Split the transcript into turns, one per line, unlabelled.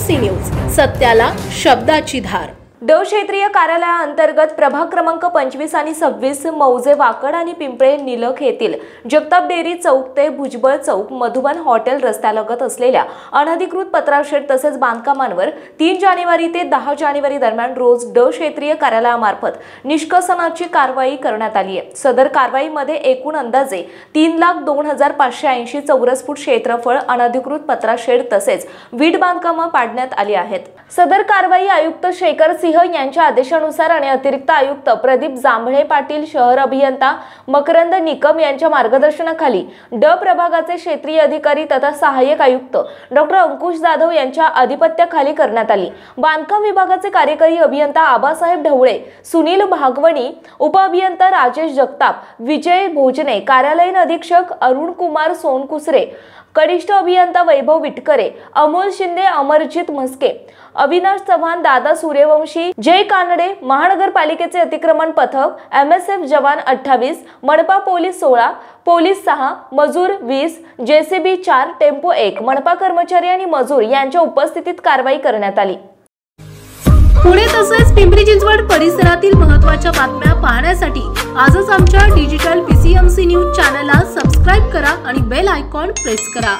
PCMC news, सत्याला शब्दाची धार।
ड क्षेत्रीय कार्यालयाअंतर्गत प्रभाग क्रमांक 25 आणि 26 मौजे वाकड आणि पिंपळे निलख येथील जगताप डेअरी चौक ते भुजबळ चौक मधुबन हॉटेल रस्त्यालगत असलेल्या अनधिकृत पत्राशेड तसेच बांधकामांवर 3 जानेवारी ते 10 जानेवारी दरम्यान रोज ड क्षेत्रीय कार्यालयामार्फत निष्कर्षणाची कारवाई करण्यात आली आहे। सदर कारवाईमध्ये एकूण अंदाजे 3,02,580 चौरस फूट क्षेत्रफळ अनधिकृत पत्राशेड तसेच वीट बांधकाम पाडण्यात आली आहेत। सदर कारवाई आयुक्त शेखर सिंह यांच्या आदेशानुसार आणि अतिरिक्त आयुक्त प्रदीप जांभळे पाटील, शहर अभियंता मकरंद निकम यांच्या मार्गदर्शनाखाली ड प्रभागाचे क्षेत्रीय अधिकारी तथा सहाय्यक आयुक्त डॉक्टर अंकुश जाधव यांच्या अधिपत्याखाली करण्यात आली। बांधकाम विभागाचे कार्यकारी अभियंता आबासाहेब ढवळे, सुनील भागवणी, उपअभियंता राजेश जगताप, विजय भोजने, कार्यालयीन अधीक्षक अरुण कुमार सोनकुसरे, कनिष्ठ अभियंता वैभव विटकरे, अमोल शिंदे, अमरजित म्हस्के, अविनाश चव्हाण, दादा सूर्यवंशी, जय कानडे, महानगरपालिकेचे अतिक्रमण पथक, MSF जवान 28, मनपा पोलीस 16, पोलीस 6, मजूर 20, JCB 4, टेम्पो 1, मनपा कर्मचारी आणि मजूर यांच्या उपस्थितीत कारवाई करण्यात आली।
पुणे तसेच पिंपरी चिंचवड परिसरातील महत्त्वाच्या बातम्या पाहण्यासाठी आजच आमच्या डिजिटल PCMC न्यूज चॅनलला सबस्क्राइब करा आणि बेल आयकॉन प्रेस करा।